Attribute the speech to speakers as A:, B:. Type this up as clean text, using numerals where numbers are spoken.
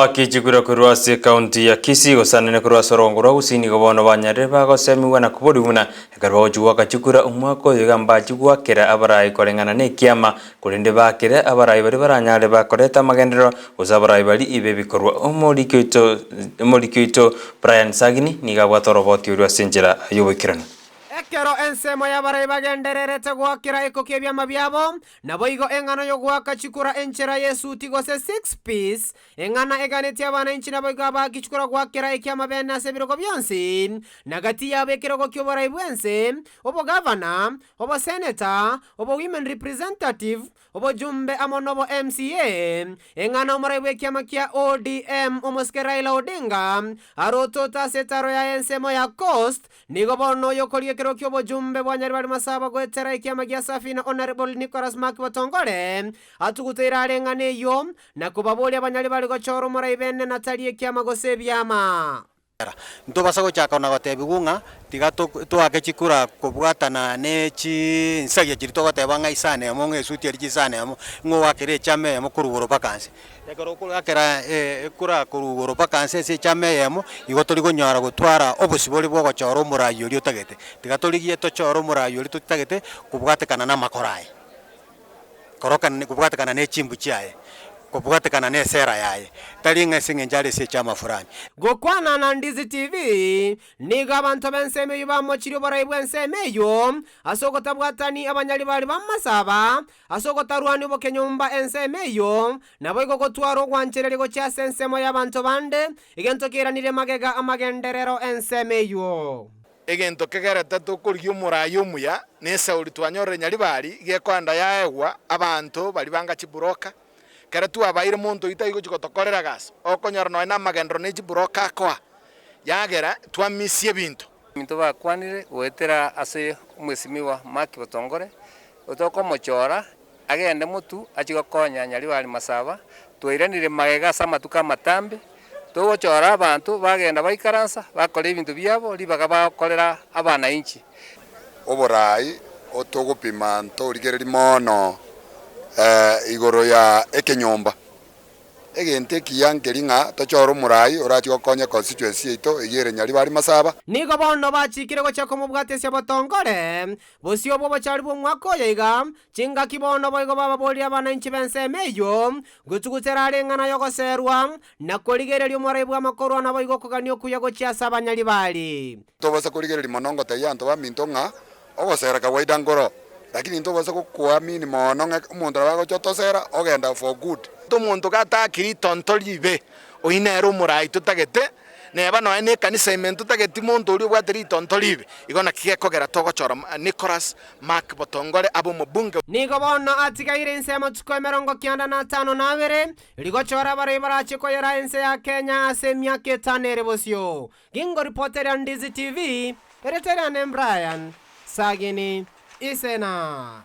A: Kichigura kurwasi kaunti ya Kisii gosanene kurwasa rongora usini gobono banyare bagosemiwa na kubodimuna ekarwa ojuwa kachigura umwako yigamba chigwa kera abarai korengana ne kiama kurinde bakire abarai bari baranyare bakoreta magendero uzabarai bari ibe bikorwa omorikito Brian Sagini nigabwa roboti urwa senjera yobikirana
B: Ekero ensemo y'abarai bagendererete gwakira ikokia byama byabo nabo igo engano yo gwaka chikura enchera Yesu tigose 6 piece engana eganeti abana inchi nabo igo abagichikura gwakira ekiama bene ase birogo byonsi nagati yabe kirogo ky'obarai bwense obo governor obo senator obo women representative obo jumbe amonobo MCA engana omorai bw'ekiama kia ODM omoske Raila Odinga arotota setaro ya ensemo ya Coast nigo bono yokorie kero kyobo jumbe bwanyari bari masaba gwetera ikiama gia Safina Honorable Nicholas Mark Batongole atugutera arengane yo na kubabolia banyari bari gochoro morai bene natali ikiama gose byama
C: ntobasa gochaka na gotebi gunga tiga twake chikura kubwatana nechi nsagia chirito goteba ng'aisane amo ng'esuti eri chisane amo ng'owakire chame amo kurugoro pakanse ekero kurakera ekura kurugoro pakanse ase chame emo igo tori gonyara gotwara obosibori bwo gochora omorai oria otagete tiga torigie tochora omorai oria tutagete kubwatekana na makorai korokana kubwatekana ne chimbu chiaye kubwatekana ne sera yaye tari ng'ase ng'enjare se chama fulani
B: gokwana na Ndizi TV niga abantu benseme yubamochiri oborai bwenseme yo asogotabwatani abanyali bari bamasaba asogotarwani obokenyumba enseme yo nabo igo gotwara ogwanchereri gochase ensemo y'abantu bande igento kiranire magega amagenderero enseme yo
D: egento kegerete tukurigia omorai omuya nesauri twanyorire nyari bari gekwanda yaegwa abantu bari banga chiburoka kera tu abaire muntu itaigo chikotokorera gas okonyora no na magendro ne chiburoka kwa yagera twamisie bintu
E: bakwanire gwetera ase omwesimiwa Mark Batongole otokomochora agende mutu achigokonya nyari bari masaba twiranire magega asa amatuka matambe togochora abantu bagenda baikaransa bakora ebintu byabo libaga bakorera abana inchi
F: oborai otogopima ntorigereri mono igoro ya ekenyomba egente kiyangeri ng'a tochora omorai orachi gokonya constituency yaito eyere nyari bari masaba
B: nigo bono bachikire gochaka omobwatesia Batongole bosio obo bochari bw'omwaka oyo iga chingaki bono boigo bababoria abana inchi benseme eyo gotugutera areng'ana yogoserwa na korigereria omorai bwa makorwa nabo igo okogania okuya gochiasa abanyari bari
F: tobasa korigereria mono ngotaiya anto baminto ng'a ogosera kawaida ngoro lakini ntobasa gokwamini mono omonto abagochotosera ogenda for good
D: omonto gatakiri tontolibe oinera omorai tutagete neba noe ne kanisa imentu tageti monto ori bwateri tontolibe igona kigekogera togochora Nicholas Mark Batongole abo mobunge
B: nigo bono atigaire ensemo tuko 92 rigochora bare barachikoyera ense ya Kenya ase miaka 5 ere bosio gingo reporter ya Ndizi TV ereterane Brian Sagini Isena.